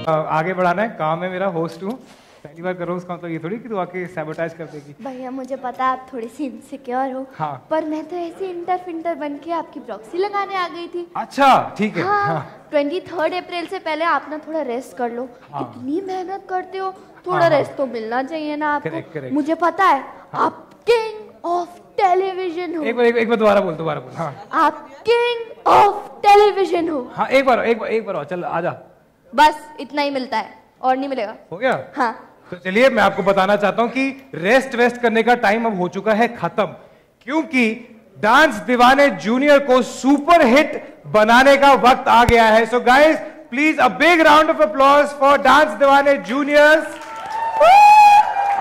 आगे बढ़ाना है, काम है मेरा, होस्ट हूँ, पहली बार कर रहा हूँ, उसका मतलब ये थोड़ी कि तू आके सैबोटाइज कर देगी। भैया मुझे पता है आप थोड़ी सी इनसिक्योर हो। हाँ। पर मैं तो ऐसे इंटर फिंटर बन के आपकी प्रॉक्सी लगाने आ गई थी। अच्छा ठीक है। हाँ, 23 अप्रैल से पहले आप ना थोड़ा रेस्ट कर लो। हाँ। इतनी मेहनत करते हो, थोड़ा रेस्ट तो मिलना चाहिए ना आपको। करेक्ट। मुझे पता है आप किंग ऑफ टेलीविजन हो। एक बार दोबारा बोल। हाँ आप किंग ऑफ टेलीविजन हो। हाँ, एक बार और, चल आजा। बस इतना ही मिलता है और नहीं मिलेगा। हो गया? हाँ। तो चलिए मैं आपको बताना चाहता हूं कि रेस्ट करने का टाइम अब हो चुका है खत्म, क्योंकि डांस दीवाने जूनियर को सुपर हिट बनाने का वक्त आ गया है। So guys please a big round of applause for dance दीवाने जूनियर्स।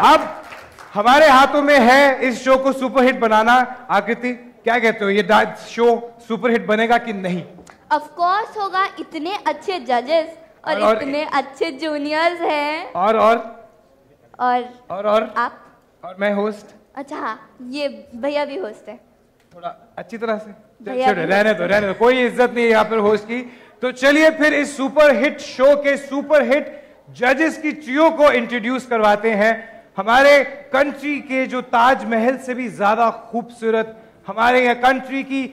अब हमारे हाथों में है इस शो को सुपर हिट बनाना। आकृति क्या कहते हो, ये डांस शो सुपर हिट बनेगा कि नहीं? ऑफ कोर्स होगा, इतने अच्छे जजेस और इतने अच्छे जूनियर्स हैं। और आप और मैं होस्ट। अच्छा हाँ, ये भैया भी होस्ट है। थोड़ा अच्छी तरह से भैया रहने दो, कोई इज्जत नहीं है यहाँ पर होस्ट की। तो चलिए फिर इस सुपर हिट शो के सुपर हिट जजेस की ट्रियो को इंट्रोड्यूस करवाते हैं। हमारे कंट्री के जो ताजमहल से भी ज्यादा खूबसूरत, हमारे कंट्री की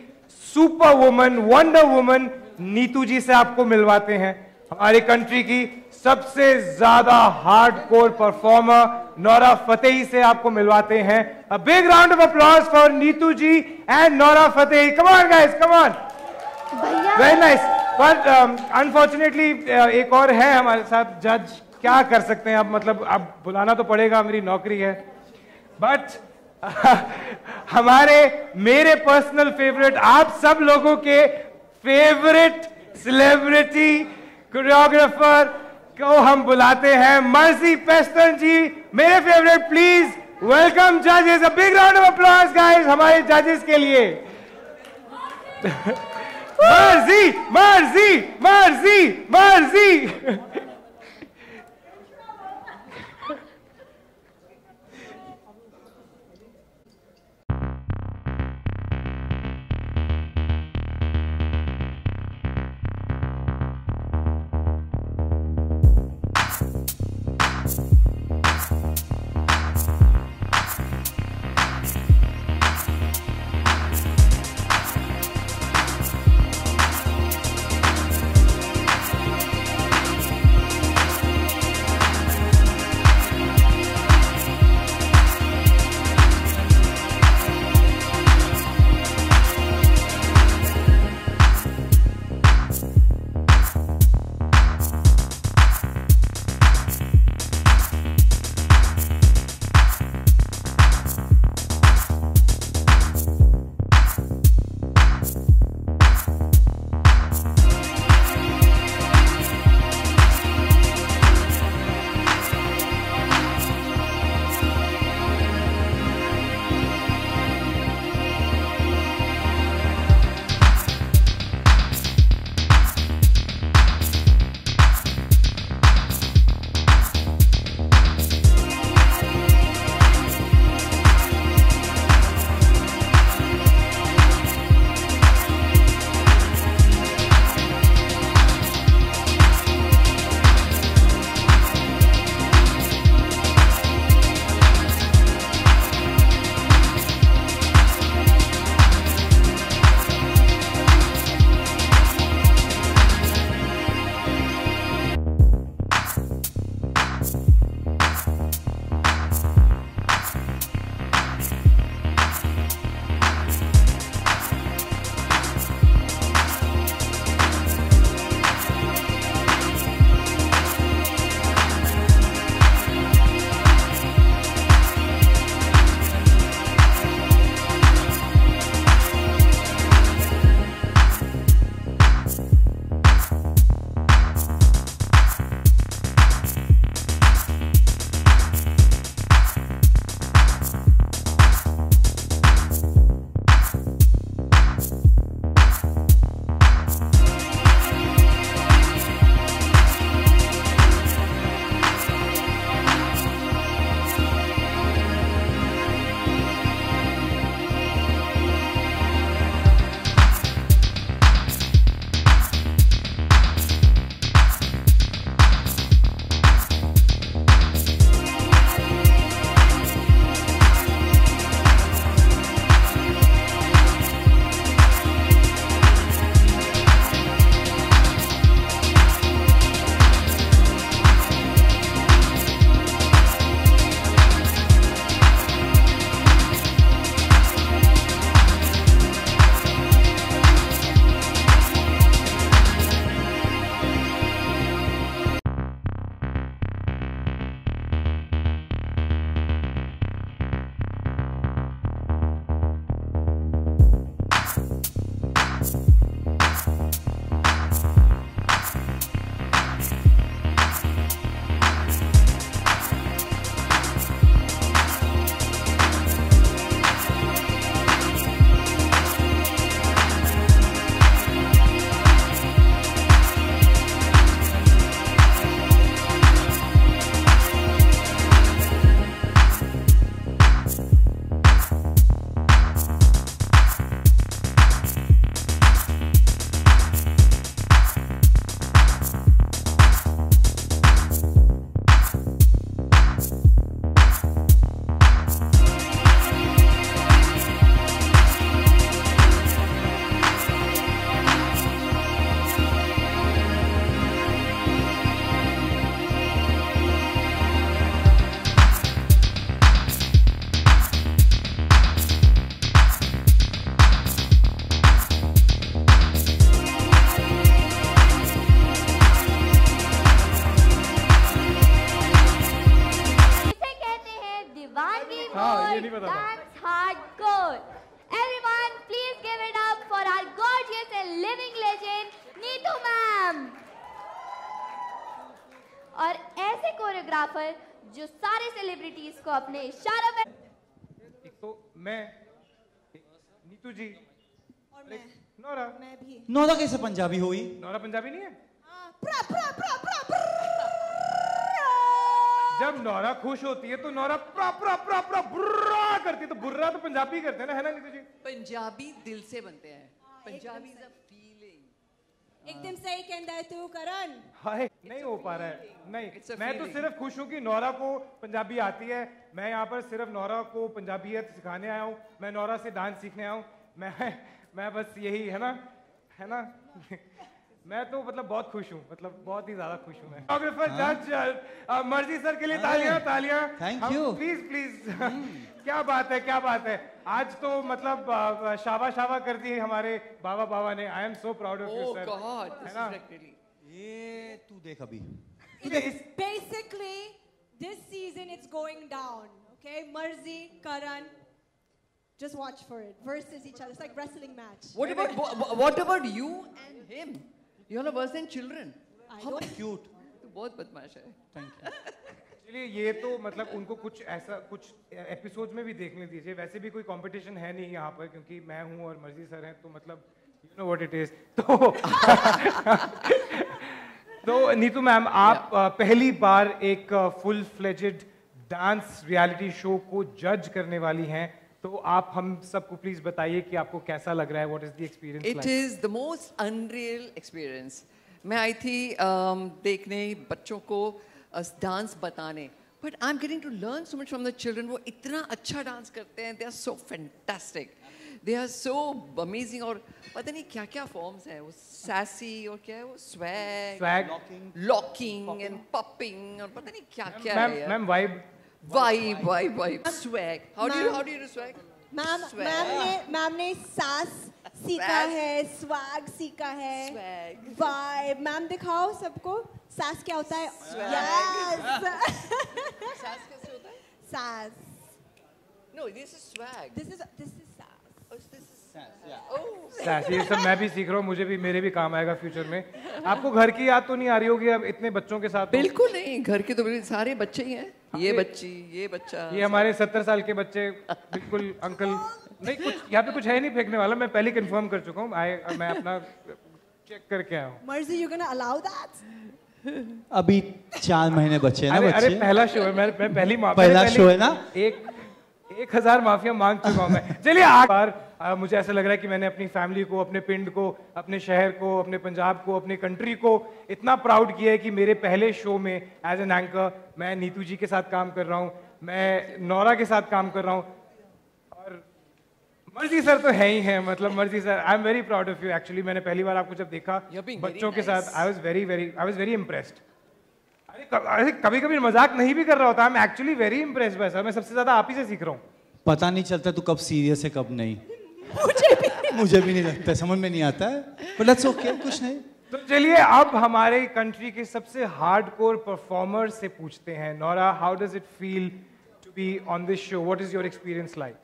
super woman, wonder woman Neetu ji से आपको मिलवाते हैं। हमारी कंट्री की सबसे ज्यादा हार्डकोर परफॉर्मर नोरा फतेही से आपको मिलवाते हैं। A big round of applause for Neetu ji and Nora Fatehi. Come on guys, come on. Very nice. But unfortunately एक और है हमारे साथ जज। क्या कर सकते हैं अब, मतलब अब बुलाना तो पड़ेगा, मेरी नौकरी है। बट मेरे पर्सनल फेवरेट, आप सब लोगों के फेवरेट सेलिब्रिटी कोरियोग्राफर को हम बुलाते हैं, मर्सी पेस्टन जी, मेरे फेवरेट। प्लीज वेलकम जजेस। अ big round of applause guys हमारे जजेस के लिए। मर्जी। कोरियोग्राफर जो सारे सेलिब्रिटीज को अपने इशारों में। एक तो मैं, नीतू जी और मैं नोरा। मैं भी। नोरा कैसे पंजाबी हुई? नोरा पंजाबी नहीं है? प्रा प्रा प्रा प्रा प्रा। जब नोरा खुश होती है तो नोरा प्रा प्रा प्रा प्रा बुर्रा करती है, तो बुर्रा तो पंजाबी करते हैं ना, है ना नीतू जी? पंजाबी दिल से बनते हैं, पंजाबी इज अ फीलिंग। एकदम सही कहता है तू करण। हाय नहीं हो पा रहा है, नहीं It's a मैं तो feeling. सिर्फ खुश हूँ कि नोरा को पंजाबी आती है। मैं यहाँ पर सिर्फ नोरा को पंजाबियत सिखाने आया हूँ, मैं नोरा से डांस सीखने आया हूँ। मैं बस यही है ना मैं तो मतलब बहुत खुश हूँ, मतलब बहुत ही ज्यादा खुश हूँ मैं। कोरियोग्राफर जज मर्जी सर के लिए तालियां। Thank you. प्लीज क्या बात है आज तो मतलब शाबा कर दी हमारे बाबा ने। I am so proud of you oh sir, God, this है ना? इज एक्चुअली ये तू देख अभी। Basically, this season it's going down. Okay, Marzi, Karan, just watch for it. Versus each other. It's like wrestling match. what about you and him? You are worse than children. I don't. Cute. तू बहुत बदमाश है। Thank you. चलिए ये तो मतलब उनको कुछ ऐसा कुछ एपिसोड्स में भी देखने दीजिए। वैसे भी कोई कंपटीशन है नहीं यहाँ पर, क्योंकि मैं हूँ और मर्जी सर हैं, तो मतलब you know what it is. तो नीतू मैम, आप पहली बार एक full fledged dance reality show को जज करने वाली हैं, तो आप हम सबको प्लीज बताइए कि आपको कैसा लग रहा है, what is the experience it is the most unreal experience. मैं आई थी देखने बच्चों को डांस बताने, but I am getting to learn so much from the children. वो इतना अच्छा डांस करते हैं, they are so fantastic, they are so amazing. और पता नहीं क्या क्या फॉर्म्स हैं, वो सैसी और क्या है वो स्वैग, लॉकिंग एंड पॉपिंग और पता नहीं क्या क्या है। Ma'am vibe swag, how do you do swag? Ma'am ने सास सीखा है, स्वैग सीखा है, वाइब। मैम दिखाओ सबको सास क्या होता है। सास कैसे होता है? सास। No, this is swag. This is सास। Oh, this is सास, ये सब मैं भी सीख रहा हूँ, मेरे भी काम आएगा फ्यूचर में। आपको घर की याद तो नहीं आ रही होगी अब इतने बच्चों के साथ? बिल्कुल नहीं, घर के तो बिल्कुल सारे बच्चे ही हैं। ये बच्ची, ये बच्चा, ये हमारे 70 साल के बच्चे, बिल्कुल अंकल। नहीं कुछ यहाँ पे कुछ है नहीं फेंकने वाला, मैं पहले कंफर्म कर चुका हूँ। मैं अपना चेक करके आया हूँ। मर्जी, यू गोना अलाउ दैट? अभी 4 महीने बचे ना बच्चे। अरे पहला शो है, मैं पहला शो है ना। 1000 माफिया मांग चुका हूँ मैं। चलिए आज बार मुझे ऐसा लग रहा है कि मैंने अपनी फैमिली को, अपने पिंड को, अपने शहर को, अपने पंजाब को, अपने कंट्री को इतना प्राउड किया है कि मेरे पहले शो में एज एन एंकर मैं नीतू जी के साथ काम कर रहा हूँ, मैं नोरा के साथ काम कर रहा हूँ, और मर्जी सर तो है ही है। मतलब मर्जी sir, I am very proud of you. Actually मैंने पहली बार आपको जब देखा बच्चों के साथ, आई वाज वेरी इम्प्रेस्ड। अरे कभी कभी मजाक नहीं भी कर रहा होता, I am actually very impressed by sir. मैं सबसे ज्यादा आप ही से सीख रहा हूँ। पता नहीं चलता तू कब सीरियस है कब नहीं। मुझे भी नहीं लगता, समझ में नहीं आता है, but that's okay, कुछ नहीं। तो चलिए अब हमारे कंट्री के सबसे हार्डकोर परफॉर्मर से पूछते हैं। Nora, how does it feel to be on this show? What is your experience like?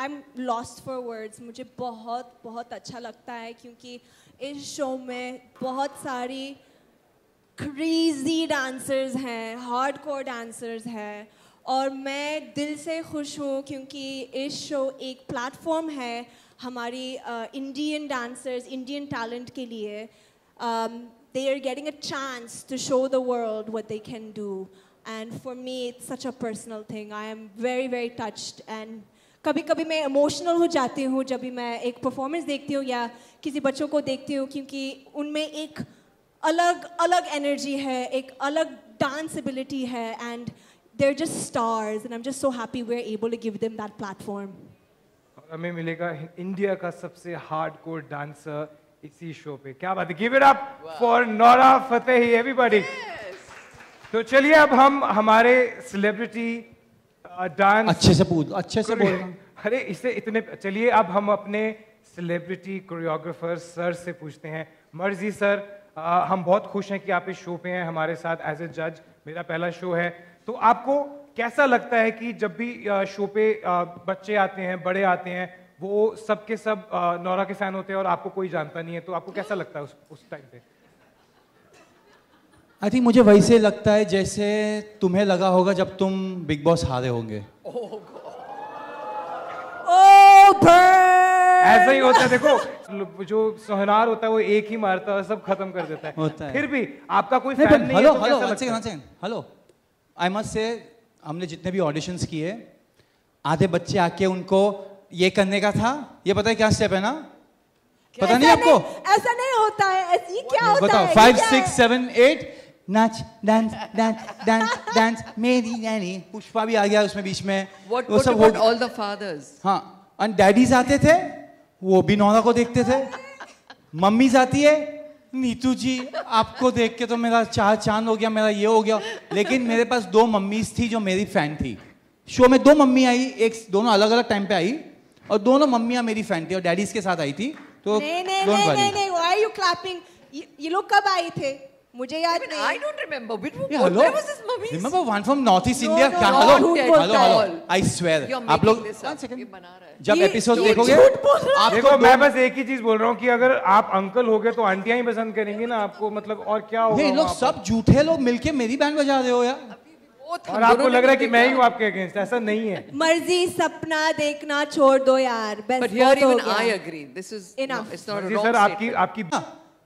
I'm lost for words. मुझे बहुत अच्छा लगता है, क्योंकि इस शो में बहुत सारी क्रेजी डांसर्स हैं, हार्डकोर डांसर्स हैं, और मैं दिल से खुश हूँ क्योंकि इस शो एक प्लेटफॉर्म है हमारी इंडियन डांसर्स, इंडियन टैलेंट के लिए. They are getting a chance to show the world what they can do, and for me it's such a personal thing. I am very touched, and कभी-कभी मैं emotional हो जाती हूँ जब भी मैं एक परफॉर्मेंस देखती हूँ या किसी बच्चों को देखती हूँ, क्योंकि उनमें एक अलग एनर्जी है, एक अलग डांस एबिलिटी है, and they're just stars, and I'm just so happy we're able to give them that platform. हमें मिलेगा इंडिया का सबसे हार्डकोर डांसर इसी शो पे. क्या बात है, give it up for Nora Fatehi everybody. तो चलिए अब हम हमारे सेलिब्रिटी डांस अच्छे से बोल. अरे इसे इतने, चलिए अब हम अपने सेलिब्रिटी कोरियोग्राफर सर से पूछते हैं. मर्जी सर, हम बहुत खुश हैं कि आप इस शो पे हैं हमारे साथ एज ए जज. मेरा पहला शो है, तो आपको कैसा लगता है कि जब भी शो पे बच्चे आते हैं, बड़े आते हैं, वो सब के सब नोरा के फैन होते हैं और आपको कोई जानता नहीं है, तो आपको कैसा लगता है उस टाइम पे? आई थिंक मुझे वैसे लगता है जैसे तुम्हें लगा होगा जब तुम बिग बॉस हारे होंगे। ऐसा ही होता है। देखो जो सोहनार होता है वो एक ही मारता है, सब खत्म कर देता है। फिर भी आपका कोई फैन नहीं है। Hello hello hello, I must say हमने जितने भी ऑडिशंस किए, आधे बच्चे आके उनको ये करने का था। ये पता है क्या स्टेप है ना? पता नहीं आपको? ऐसा नहीं होता है। ये क्या होता बताओ, है? 5 6 7 8 नाच डांस डांस डांस डांस मेरी नैनी। पुष्पा भी आ गया उसमें बीच में। वो सब ऑल द फादर्स। हाँ, और डैडीज आते थे, वो भी नौरा को देखते थे। मम्मीज आती है, नीतू जी आपको देख के तो मेरा चार चांद हो गया, मेरा ये हो गया। लेकिन मेरे पास 2 मम्मीज थी जो मेरी फैन थी। शो में 2 मम्मी आई, एक दोनों अलग अलग टाइम पे आई, और दोनों मम्मियां मेरी फैन थी और डैडीज के साथ आई थी। तो नहीं, why are you clapping? ये लोग कब आए थे? मुझे याद नहीं। I don't remember. Hello? Where was this mummies? Remember one from North East India? no, क्या? no, hello, I swear. आप लोग जब एपिसोड देखोगे, देखो मैं बस एक ही चीज बोल रहा हूँ कि अगर आप अंकल हो गए तो आंटियां ही पसंद करेंगी ना आपको, मतलब और क्या होगा? ये लोग सब झूठे लोग मिलके मेरी बैंड बजा रहे हो यार। और आपको लग रहा है कि मैं ही हूँ आपके अगेंस्ट। ऐसा नहीं है। मर्जी सपना देखना छोड़ दो यार। But here even I agree. This is enough. It's not a जी wrong सर, statement. आपकी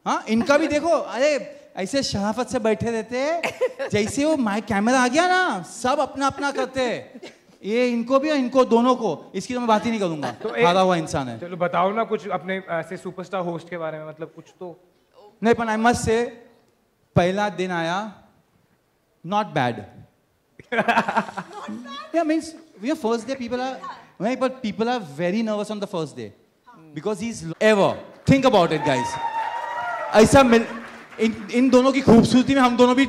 हाँ, इनका भी देखो, अरे ऐसे शराफत से बैठे रहते हैं, जैसे वो माइक कैमरा आ गया ना, सब अपना अपना करते हैं। ये इनको भी और इनको दोनों को, इसकी तो मैं बात ही नहीं करूंगा। तो हारा हुआ इंसान है। चलो बताओ ना कुछ अपने ऐसे सुपरस्टार होस्ट के बारे में, मतलब कुछ तो। नहीं, पर आई मस्ट से पहला दिन आया, not bad. Yeah, means we are first day people are right, but people are very nervous on the first day because he's ever think about it guys. ऐसा इन दोनों की खूबसूरती में हम दोनों भी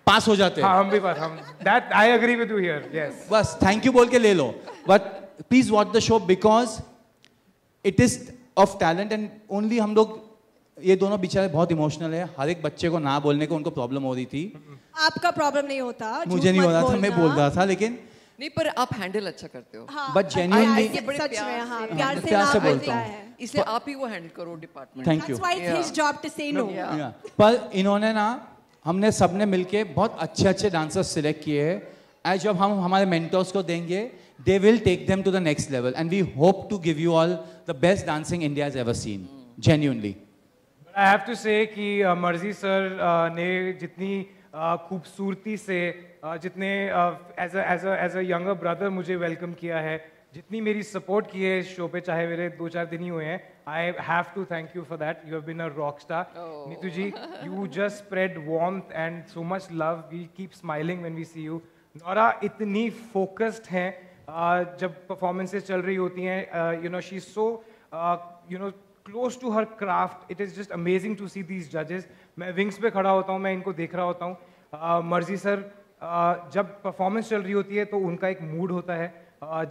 पास हो जाते हैं। हाँ, हम भी पास। हम that I agree with you here. Yes. बस थैंक यू बोल के ले लो, but please watch the show because it is of talent and only हम लोग ये दोनों बेचारे बहुत इमोशनल है। हर एक बच्चे को ना बोलने को उनको प्रॉब्लम हो रही थी। आपका प्रॉब्लम नहीं होता, मुझे नहीं हो रहा था, मैं बोल रहा था, लेकिन नहीं, पर आप हैंडल अच्छा करते हो। बट जेन्युइनली सच में हाँ, प्यार से बोलता हूँ, इसलिए आप ही वो हैंडल करो department. Thank you. That's why it's his job to say no. पर इन्होंने ना, हमने सबने मिलके बहुत अच्छे अच्छे डांसर्स सिलेक्ट किए हैं। आज जब हम हमारे मेंटर्स को देंगे, they will take them to the next level and we hope to give you all the best dancing India has ever seen. Genuinely. I have to say कि मर्जी सर ने जितनी खूबसूरती से जितने एज अ यंगर ब्रदर मुझे welcome किया है, जितनी मेरी सपोर्ट की है इस शो पे, चाहे मेरे 2-4 दिन ही हुए हैं, I have to thank you for that. You have been a rock star Neetu ji. You just spread warmth and so much love. We keep smiling when we see you. Nora इतनी फोकस्ड हैं जब परफॉर्मेंसेस चल रही होती हैं। You know she is so you know close to her craft. It is just amazing to see these judges. मैं wings पे खड़ा होता हूँ, मैं इनको देख रहा होता हूँ। मर्जी सर जब परफॉर्मेंस चल रही होती है तो उनका एक मूड होता है,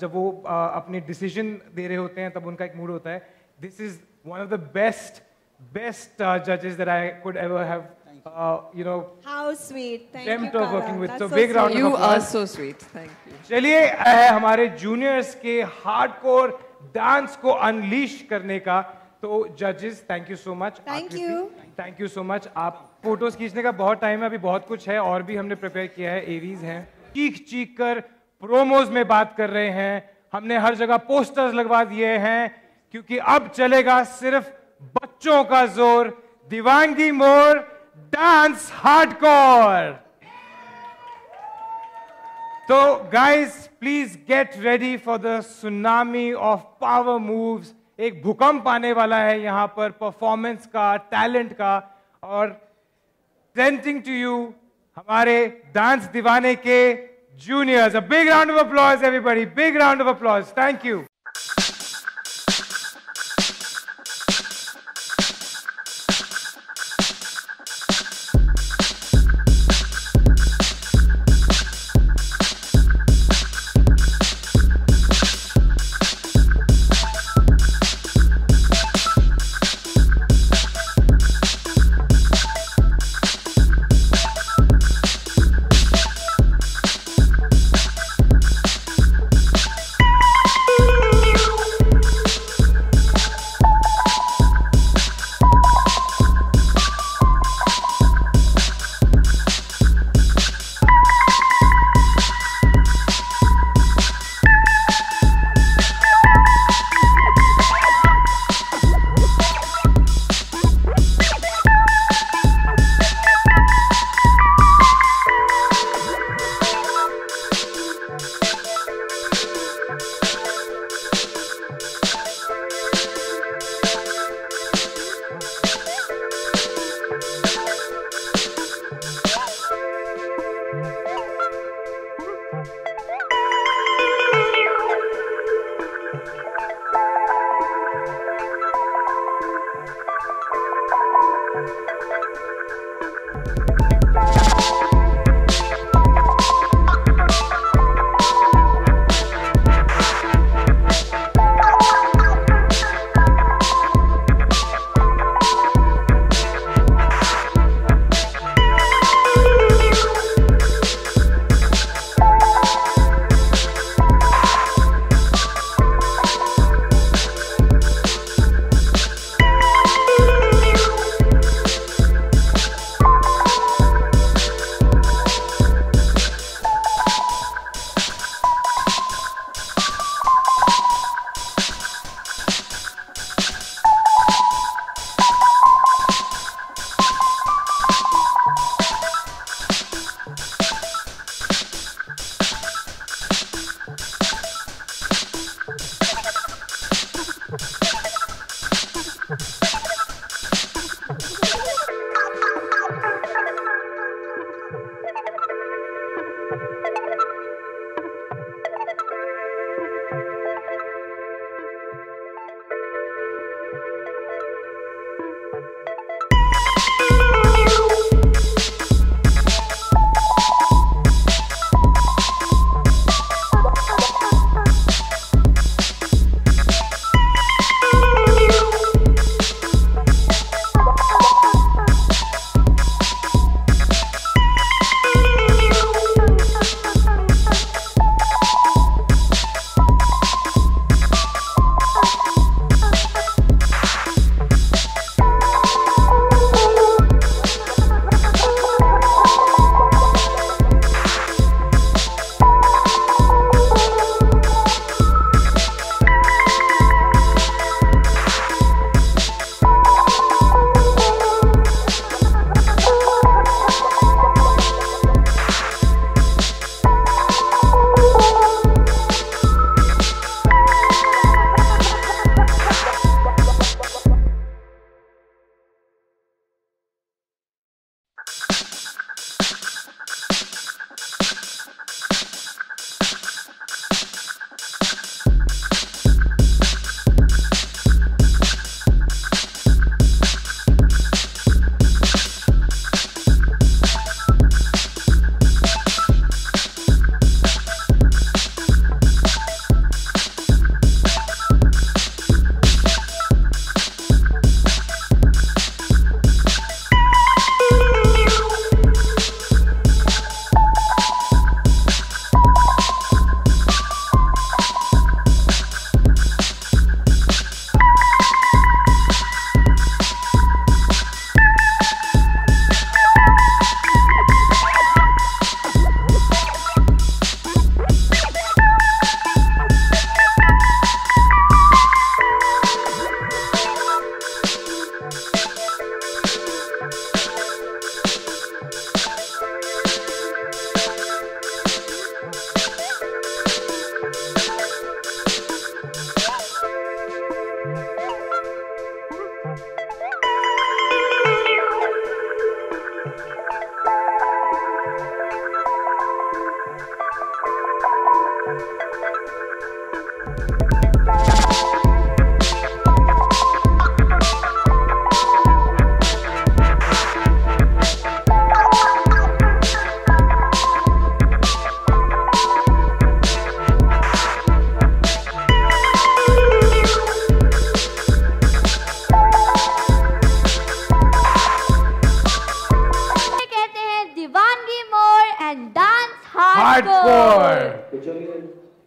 जब वो अपने डिसीजन दे रहे होते हैं तब उनका एक मूड होता है। This is one of the best judges that I could ever have you know How sweet. Thank dreamt you, of Kara. working with. That's So big round of You applause. are so sweet. Thank you. चलिए हमारे juniors के hardcore dance को unleash करने का, तो जजेस thank you so much. Thank you so much. आप photos खींचने का बहुत टाइम है, अभी बहुत कुछ है और भी हमने प्रिपेयर किया है। एवीज हैं, चीख कर प्रोमोज में बात कर रहे हैं, हमने हर जगह पोस्टर्स लगवा दिए हैं, क्योंकि अब चलेगा सिर्फ बच्चों का जोर। दिवांगी मोर डांस हार्डकोर। तो guys please get ready for the tsunami of power moves. एक भूकंप आने वाला है यहाँ पर परफॉर्मेंस का, टैलेंट का। और प्रेजेंटिंग टू यू हमारे डांस दीवाने के juniors. A big round of applause everybody, big round of applause. Thank you.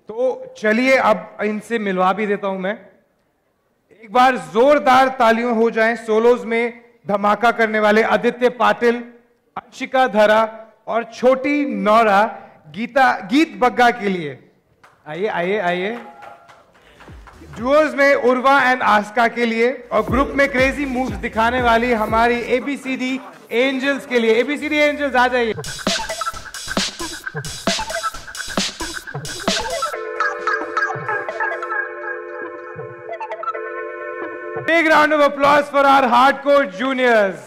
तो चलिए अब इनसे मिलवा भी देता हूं मैं। एक बार जोरदार तालियां हो जाएं सोलोज में धमाका करने वाले आदित्य पाटिल, अंशिका धरा और छोटी नौरा गीत बग्गा के लिए। आइए आइए आइए। डुओज में उर्वा एंड आस्का के लिए और ग्रुप में क्रेजी मूव्स दिखाने वाली हमारी एबीसीडी एंजल्स के लिए। एबीसीडी एंजल्स आ जाइए। Big round of applause for our hardcore juniors.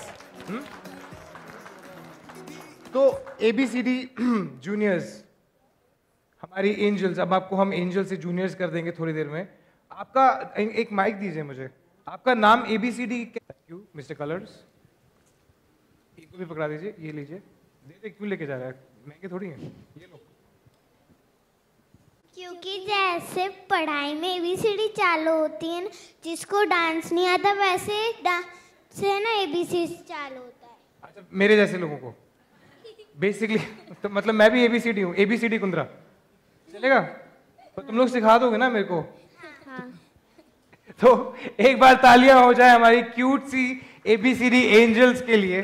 तो ABCD juniors हमारी एंजल्स, अब आपको हम एंजल से जूनियर्स कर देंगे थोड़ी देर में। आपका एक माइक दीजिए मुझे। आपका नाम ABCD क्यों मिस्टर कलर्स? इनको भी पकड़ा दीजिए, ये लीजिए। दे दे, क्यों लेके जा रहा है? महंगे थोड़ी हैं ये लो। क्योंकि जैसे पढ़ाई में ABCD चालू होती है ना, जिसको डांस नहीं आता वैसे से ना ABCD चालू होता है। अच्छा, मेरे जैसे लोगों को बेसिकली तो मतलब मैं भी ABCD हूँ। ABCD कुंद्रा चलेगा? तो तुम लोग सिखा दोगे ना मेरे को? हाँ। तो एक बार तालियां हो जाए हमारी क्यूट सी ABCD एंजल्स के लिए।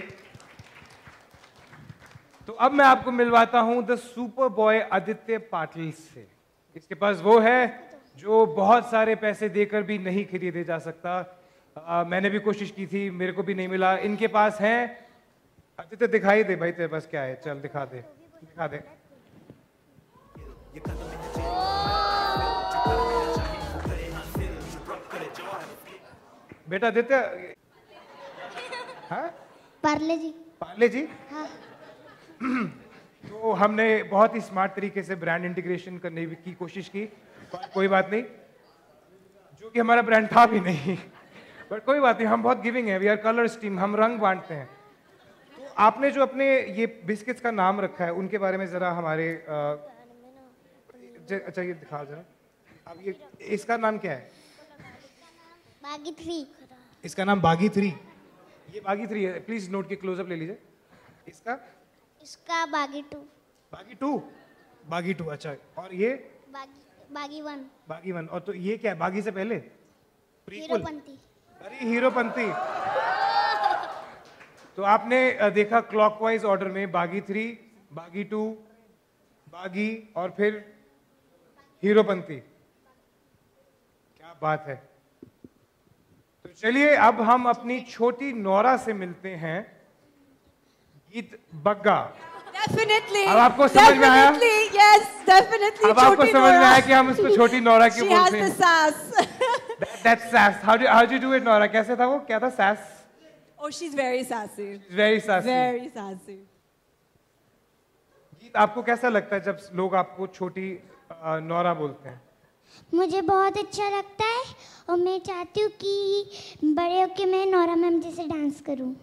तो अब मैं आपको मिलवाता हूं the super boy Aditya Patil से। इसके पास वो है जो बहुत सारे पैसे देकर भी नहीं खरीदे जा सकता। मैंने भी कोशिश की थी, मेरे को भी नहीं मिला। इनके पास है। आदित्य दिखाई दे भाई, तेरे पास क्या है? चल दिखा दे, दिखा दे। बेटा देते हाँ पार्ले जी। पार्ले जी। हाँ। तो हमने बहुत ही स्मार्ट तरीके से ब्रांड इंटीग्रेशन करने की कोशिश की, पर कोई बात नहीं, जो कि हमारा ब्रांड था भी नहीं, बट कोई बात नहीं, हम बहुत गिविंग है, वी आर कलर्स टीम, हम रंग बांटते हैं। तो आपने जो अपने ये बिस्किट्स का नाम रखा है उनके बारे में जरा हमारे अच्छा ये दिखा जरा। अब ये इसका नाम क्या है? बागी 3। इसका नाम बागी 3। ये बागी 3 है, प्लीज नोट के क्लोजअप ले लीजिए। इसका बागी 2। बागी 2। बागी 2, अच्छा। और ये बागी 1। बागी 1। और तो ये क्या है बागी से पहले? हीरोपंती। अरे हीरोपंती। तो आपने देखा क्लॉकवाइज ऑर्डर में बागी 3, बागी 2, बागी और फिर हीरोपंती। क्या बात है। तो चलिए अब हम अपनी छोटी नौरा से मिलते हैं। गीत बग्गा। Definitely. अब आपको समझ में आया? Yes, definitely. अब आपको समझ में आया कि हम इसको छोटी नौरा क्यों बोलते हैं? She has the sass. That's sass. How do you do it, Naura? कैसे था वो? क्या था sass? Oh, she's very sassy. She's very sassy. Very sassy. गीत आपको कैसा लगता है जब लोग आपको छोटी नौरा बोलते हैं? मुझे बहुत अच्छा लगता है और मैं चाहती हूँ कि बड़े होके मैं नौरा मैम जैसे डांस करूँ।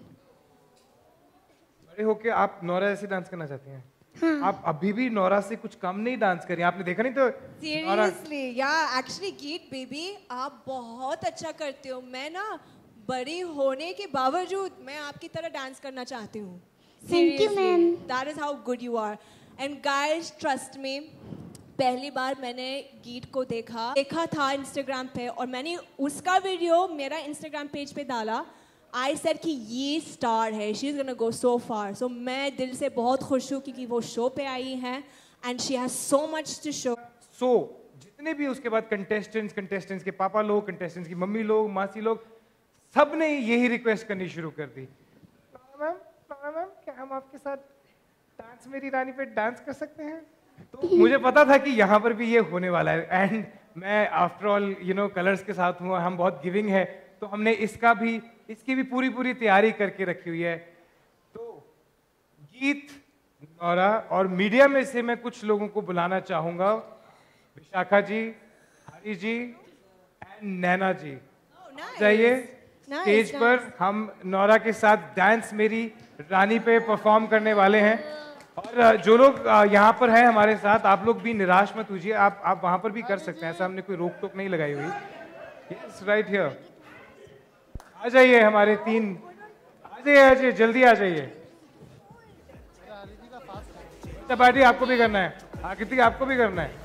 बड़े होके आप नौरा जैसे डांस करना चाहती हैं? हाँ। आप अभी भी नौरा से कुछ कम नहीं डांस करी, आपने देखा नहीं तो? Seriously, yeah, actually, गीत बेबी, आप बहुत अच्छा करते हो। मैं ना बड़ी होने के बावजूद मैं आपकी तरह डांस करना चाहती हूँ। Thank you, ma'am. That is how good you are. And guys, trust me, पहली बार मैंने गीत को देखा था इंस्टाग्राम पे और मैंने उसका वीडियो मेरा इंस्टाग्राम पेज पे डाला। I said कि ये स्टार है, she is gonna go so far. So मैं दिल से बहुत खुश हूँ क्योंकि वो शो पे आई हैं and she has so much to show. So जितने भी उसके बाद कंटेस्टेंट्स के पापा लोग, कंटेस्टेंट्स की मम्मी लोग, मासी लोग, सब ने यही रिक्वेस्ट करनी शुरू कर दी। नौरा मैम क्या हम आपके साथ डांस मेरी रानी पे डांस कर सकते हैं? तो मुझे पता था कि यहाँ पर भी ये होने वाला है एंड मैं आफ्टर ऑल कलर्स के साथ हूँ, हम बहुत गिविंग है, तो हमने इसकी भी पूरी तैयारी करके रखी हुई है। तो गीत, नौरा और मीडिया में से मैं कुछ लोगों को बुलाना चाहूंगा। विशाखा जी, हरी जी एंड नैना जी, जाइए स्टेज पर। हम नौरा के साथ डांस मेरी रानी पे परफॉर्म करने वाले हैं। और जो लोग यहाँ पर हैं हमारे साथ, आप लोग भी निराश मत होइए, आप वहां पर भी कर सकते हैं, ऐसा हमने कोई रोक टोक नहीं लगाई हुई। Yes, right here. आ जाइए हमारे 3, आ जाइए जल्दी आ जाइए। पार्टी आपको भी करना है, आकृति आपको भी करना है।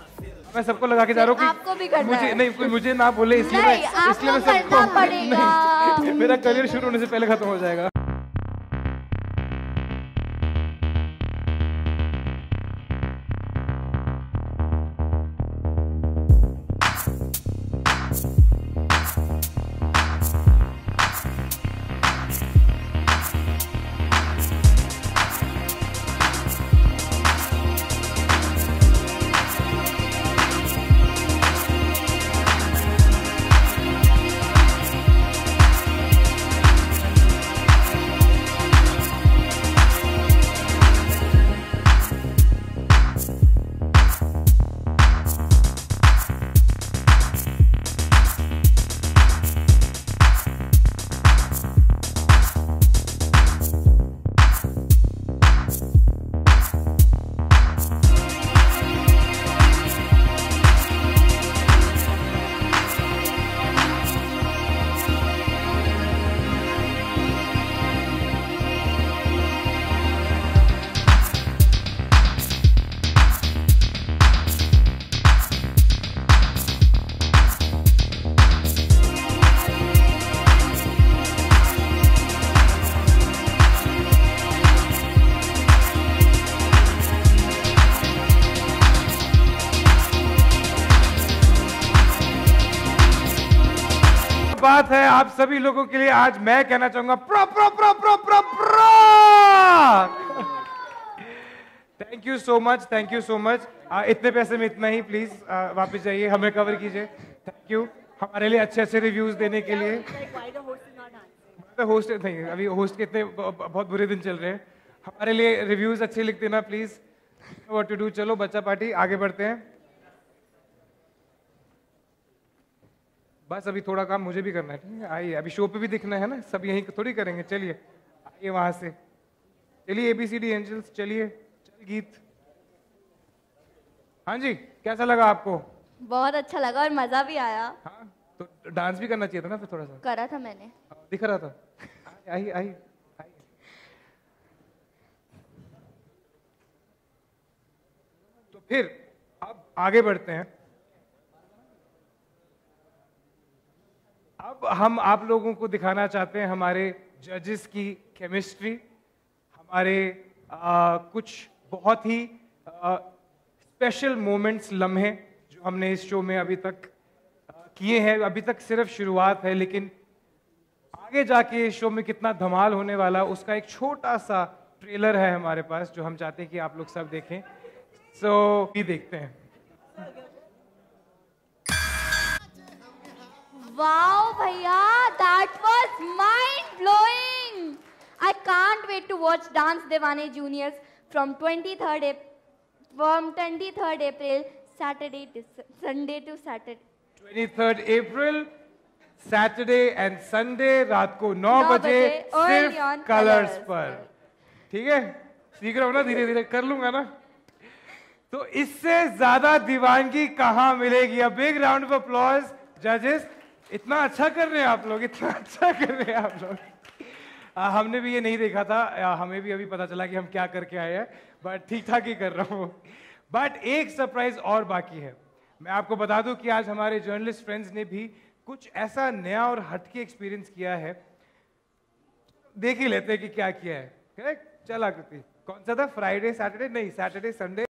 मैं सबको लगा के जा रहा हूँ आपको भी करना है। नहीं, कोई मुझे ना बोले इसलिए मैं सबको नहीं, मेरा करियर शुरू होने से पहले खत्म हो जाएगा। बात है आप सभी लोगों के लिए आज मैं कहना चाहूंगा pro pro pro pro pro pro. Thank you so much, thank you so much. इतने पैसे में इतना ही, प्लीज वापस जाइए, हमें कवर कीजिए। थैंक यू हमारे लिए अच्छे अच्छे रिव्यूज देने के लिए। तो होस्ट नहीं, अभी होस्ट के इतने बहुत बुरे दिन चल रहे हैं। हमारे लिए रिव्यूज अच्छे लिख देना प्लीज। What to do. चलो बच्चा पार्टी आगे बढ़ते हैं। बस अभी थोड़ा काम मुझे भी करना है, ठीक है? आइए, अभी शो पे भी दिखना है ना, सब यहीं थोड़ी करेंगे। चलिए आइए वहां से, चलिए ABCD एंजल्स, चलिए चल गीत। हाँ जी, कैसा लगा आपको? बहुत अच्छा लगा और मजा भी आया। हाँ, तो डांस भी करना चाहिए था ना फिर थोड़ा सा। करा था मैंने, दिख रहा था। आइए आइए आइए। तो फिर अब आगे बढ़ते हैं। अब हम आप लोगों को दिखाना चाहते हैं हमारे जजेस की केमिस्ट्री, हमारे कुछ बहुत ही स्पेशल मोमेंट्स, लम्हे जो हमने इस शो में अभी तक किए हैं। अभी तक सिर्फ शुरुआत है, लेकिन आगे जाके इस शो में कितना धमाल होने वाला, उसका एक छोटा सा ट्रेलर है हमारे पास, जो हम चाहते हैं कि आप लोग सब देखें। सो भी देखते हैं। Wow, भैया, that was mind blowing. I can't wait to watch Dance Devane Juniors from 23rd April, Sunday to Saturday. 23rd April, Saturday and Sunday रात को 9 बजे only सिर्फ on कलर्स Colours पर। ठीक है, सीख रहा हूँ ना, धीरे धीरे कर लूंगा ना। तो इससे ज्यादा दीवानगी कहाँ मिलेगी? अ बिग राउंड ऑफ अप्लॉज जजेस। इतना अच्छा कर रहे हैं आप लोग, इतना अच्छा कर रहे हैं आप लोग। हमने भी ये नहीं देखा था, हमें भी अभी पता चला कि हम क्या करके आए हैं, बट ठीक ठाक ही कर रहा हूँ। बट एक सरप्राइज और बाकी है। मैं आपको बता दूं कि आज हमारे जर्नलिस्ट फ्रेंड्स ने भी कुछ ऐसा नया और हटके एक्सपीरियंस किया है। देख ही लेते हैं कि क्या किया है। करेक्ट, चला कृति। कौन सा था? फ्राइडे सैटरडे नहीं, सैटरडे संडे।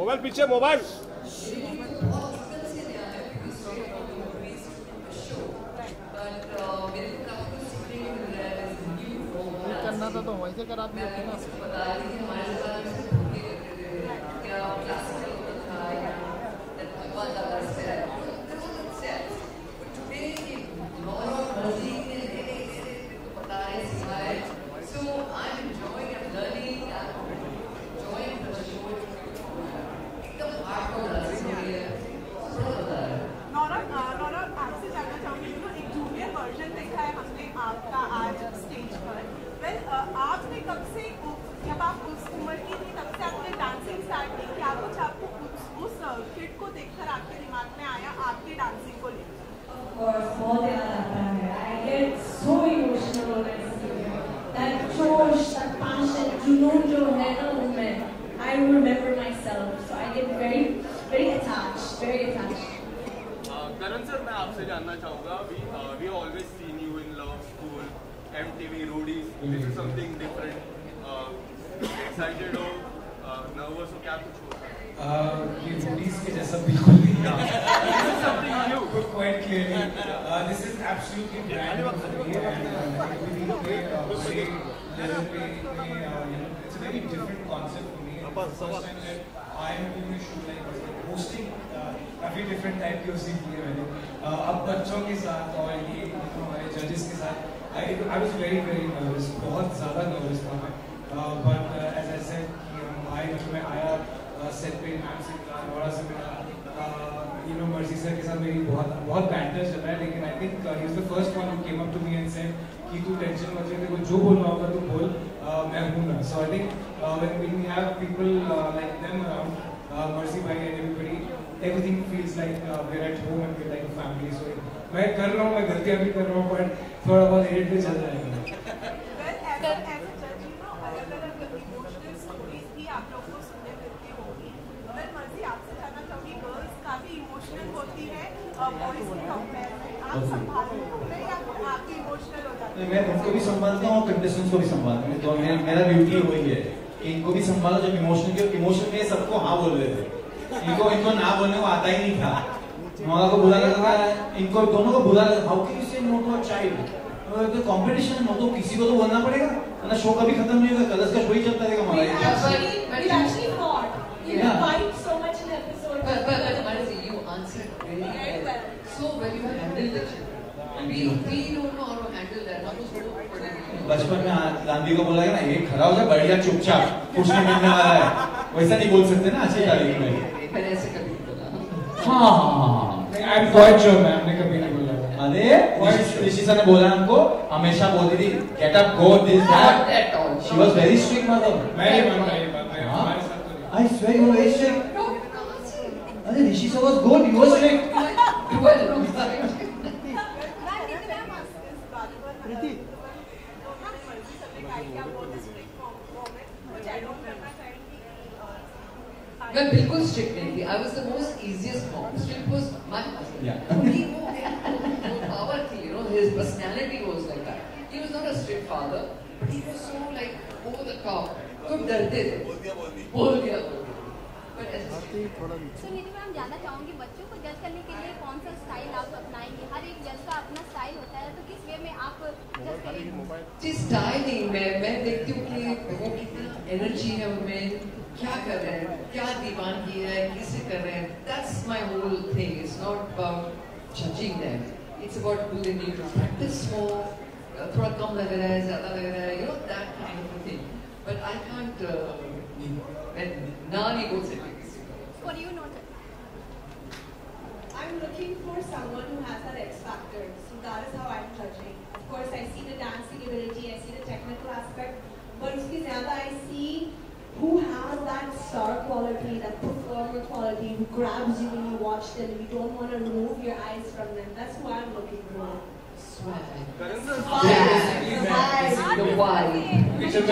मोबाइल पीछे, मोबाइल। करना था तो वैसे करा दिया आपने कब से, जब आप उस उम्र की थी तब से आपने डांसिंग स्टार्ट की, क्या कुछ आपको उस किड को देखकर आपके दिमाग में आया आपकी डांसिंग को लेकर? बहुत याद आता है। I get so emotional when I see her. That जोश, that passion, जुनून जो है ना उनमें, I remember myself. So I get very, very attached, very attached. Karan sir, मैं आपसे जानना चाहूँगा, we always seen you in Love School, MTV, Roadies. This is something different. Excited हो, nervous हो, क्या कुछ हो? ये Roadies के जैसा बिल्कुल नहीं है. This is something new. Quite clearly, this is absolutely brand new for me, and it's a very different concept for me. It's the first time that I am doing a show like this, hosting काफी different type की hosting की है मैंने. अब बच्चों के साथ और ये हमारे जजेस के साथ I was very nervous, बहुत ज़्यादा nervous था मैं. But as I said, मैं आया सेट पे मैम से थोड़ा सा मिला, मर्सी सर के साथ मेरी बहुत बैंटर चल रहा है, लेकिन I think he was the first one who came up to me and said कि तू टेंशन मत ले, तेरे को जो बोलना होगा तू बोल, मैं हूँ ना. So I think when we have people like them around, Mercy bhai and everybody, everything feels like we're at home and we're like a family. So मैं कर रहा हूँ, मैं गलतियाँ भी कर रहा हूँ, but थोड़ा बहुत एडिट भी चल जाएगा. मैं उनको भी संभालता हूँ, कंटेस्टेंट्स को भी संभालता हूँ. तो मेरा ड्यूटी वही है कि इनको भी संभालो. जब इमोशन में सबको हाँ बोल रहे थे, इनको ना बोलने को आता ही नहीं था. नोरा को बुरा लगा था, इनको दोनों को बुरा लगा. हाउ कैन यू से नो टू अ चाइल्ड? तो कंपटीशन है, तो किसी को तो बोलना पड़ेगा, वरना शो कभी खत्म नहीं होगा. कलर्स का शो ही चलता रहेगा हमारा. बचपन में गांधी को बोला ना, ये खड़ा हो जाए बढ़िया चुपचाप, कुछ नहीं मिलने वाला है, वैसा नहीं बोल सकते ना अच्छी तारीख में. मैंने ऐसे कभी बोला. हाँ, I am quite sure ma'am ने कभी नहीं बोला. अरे ऋषि सर ने बोला हमको, हमेशा बोलती थी get up go this that. She was very strict mother. मैं नहीं मानता ये बात. हमारे साथ तो I swear you were very strict. अरे Rishi sir was good, you were strict. मैं बिल्कुल स्ट्रिक्ट नहीं थी. I was the most easiest mom. Strict was my husband. He वो power थी, his personality was like that. He was not a strict father, but he was so like over the top. तो डरते थे. बोल दिया. But as a So नीति ma'am, जानना चाहूँगी बच्चों को जज करने के लिए कौन सा स्टाइल आप अपनाएंगे? हर एक जज का अपना स्टाइल होता है, तो किस वे में आप जज करेंगे? जी स्टाइल नहीं, मैं देखती हूँ कि वो कितना एनर्जी है उनमें, क्या कर रहे हैं, क्या दीवानगी है, किसे कर रहे हैं. That's my whole thing. It's not about judging them. It's about do they need to practice more, थोड़ा कम लग रहा है, ज़्यादा लग रहा है, that kind of thing. But I can't ना नहीं बोल सकती. What do you know? I'm looking for someone who has that X factor. So that is how I'm judging. Of course, I see the dancing ability, I see the technical aspect, but उसके ज़्यादा I see who has that star quality, that performer quality, who grabs you when you watch them and you don't want to remove your eyes from them. That's who I'm looking for. Swag. जब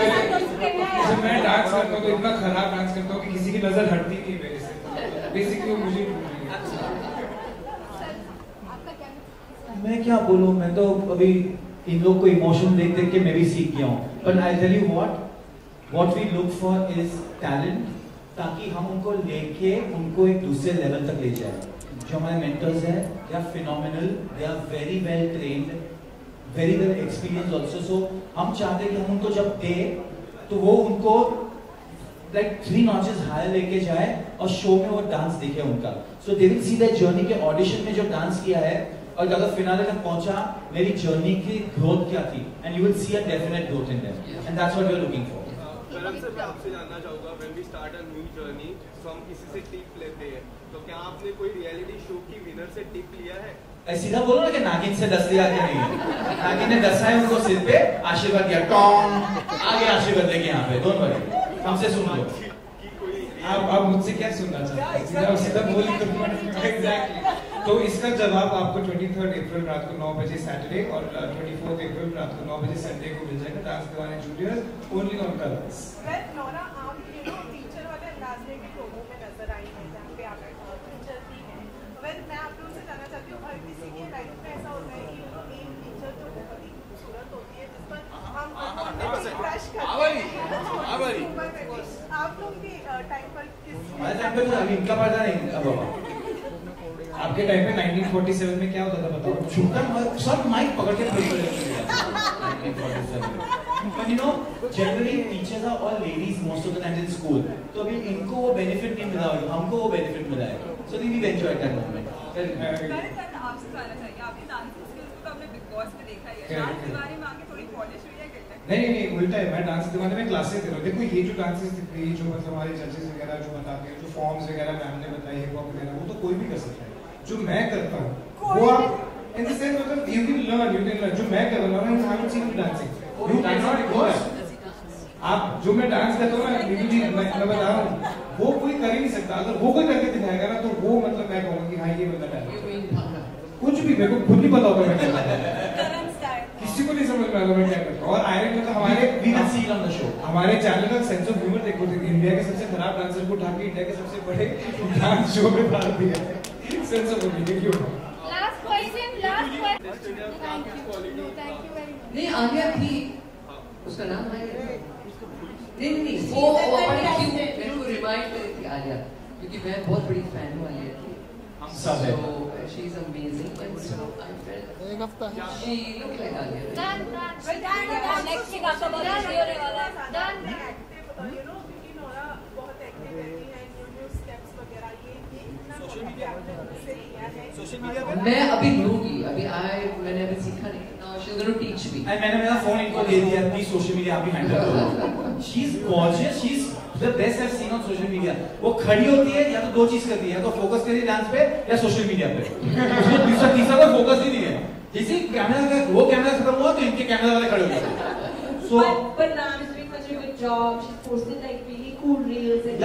मैं dance करता हूँ तो इतना खराब dance करता हूँ कि किसी की नजर हटती नहीं मेरे से. बेसिकली मुझे मैं क्या बोलूँ, मैं तो अभी इन लोग को इमोशन देख देख के मैं भी सीख गया हूँ. But I tell you what we look for is talent, ताकि हम उनको लेके उनको एक दूसरे लेवल तक ले जाए। जो हमारे मेंटर्स हैं, they are phenomenal, they are very well trained, very well experience also. So हम चाहते हैं कि हम उनको जब दे तो वो उनको लाइक 3 notches हायर लेके जाए और शो में वो डांस दिखे उनका। So they will see that journey के ऑडिशन में जो डांस किया है और अगर फिनाले तक पहुंचा, मेरी जर्नी की ग्रोथ क्या थी, and you will see a definite growth in them, and that's what we are looking for. Karan sir, मैं आपसे जानना चाहूंगा, when we start a new journey तो हम किसी से टिप लेते हैं, तो क्या आपने कोई रियलिटी शो की विनर से टिप लिया है? सीधा बोलो ना कि नागिन से 10 लिया कि नहीं। नागिन ने 10 है उनको सिर पे आशीर्वाद दिया, टॉन्ग आगे आशीर्वाद देंगे यहाँ पे, डोंट वरी, हमसे सुन लो। आप मुझसे क्या सुनना चाहते हैं? सीधा बोल दो। एग्जैक्टली। तो इसका जवाब आपको 23 अप्रैल रात को 9 बजे सैटरडे और 24 अप्रैल रात को 9 बजे संडे को मिल जाएगा डांस दीवाने juniors only on colours. Nora, आप टीचर वाले अंदाज में भी प्रोमो में नजर आई है जहाँ पे आप टीचर भी हैं। मैं आप लोगों से जानना चाहती हूँ, हर किसी के लाइफ में ऐसा होता है कि एक टीचर जो बहुत ही खूबसूरत होती है, जिस पर हम क्रश करते हैं। आप लोग भी टाइम पर इनका पता नहीं अब आपके टाइम पे 1947 में क्या होता था बताओ? छूटा सब माइक पकड़ के But you know, generally teachers are all ladies most of the time in school. तो अभी इनको वो benefit नहीं मिला होगा, हमको वो benefit मिला है. So we enjoyed that moment. आपसे जानना चाहिए, आपकी डांसिंग स्किल्स को हमने बिग बॉस में देखा ही है, डांस के बारे में आगे थोड़ी पॉलिश हुई है क्या? नहीं उल्टा है, मैं डांस के बारे में क्लासेस दे रहा हूँ। देखो ये जो डांसेस दिख रही है, जो मतलब हमारे जजेस वगैरह जो बताते हैं, जो फॉर्म्स वगैरह मैम ने बताई है वगैरह, वो तो कोई भी कर सकता है। जो मैं करता हूँ वो आप इन द सेंस मतलब यू कैन लर्न। जो मैं कर रहा हूँ, I haven't seen dancing, you can not go that. आप जो मैं डांस करता हूँ ना, नीतू जी मैं बता रहा हूँ, वो कोई कर ही नहीं सकता। अगर वो कोई करके दिखाएगा ना, तो वो मतलब मैं कहूँगा कि हाँ ये बंदा टैलेंट। कुछ भी मेरे को खुद नहीं पता होगा मैं क्या करता हूँ, किसी को नहीं समझ में आएगा मैं क्या करता हूँ। और आयरन मतलब हमारे चैनल का सेंस ऑफ ह्यूमर देखो, इंडिया के सबसे खराब डांसर को उठा के इंडिया के सबसे बड़े डांस शो में डाल दिया है। सेंस ऑफ ह्यूमर क्यों? Last question thank you very much. नहीं आलिया थी, उसका नाम है नहीं वो बड़ी क्यों मेरे को रिमाइंड कर रही थी आलिया, क्योंकि मैं बहुत बड़ी फैन हूँ आलिया की। हम सब है। She is amazing and so I felt एक हफ्ता she looked like Alia. Done. Next week आपका बहुत बिजी होने वाला है। Done. क्योंकि नोरा बहुत एक्टिव रहती है, न्यू स्टेप्स वगैरह ये इतना से लिया है सोशल मीडिया पे। मैं अभी लूंगी, मैंने अभी सीखा नहीं। She's going to teach me. मैंने मेरा फोन इनको दे दिया, प्लीज सोशल मीडिया आप ही हैंडल करो। She is gorgeous, she is the best I've seen on social media. वो खड़ी होती है या तो दो चीज करती है, या तो फोकस करती है डांस पे या सोशल मीडिया पे। उसको तीसरा कोई फोकस नहीं है। जैसे कैमरा का वो कैमरा खत्म हुआ तो इनके कैमरा वाले खड़े हो गए। So but Nam is doing such a good job. She's posted like really cool reels and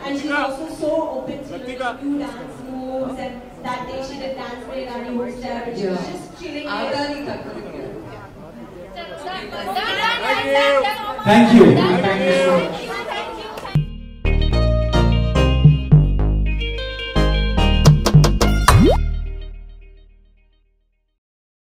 and she's also so open to new dance moves. And that day she did dance with Rani Hostel, but she was just chilling. Thank you.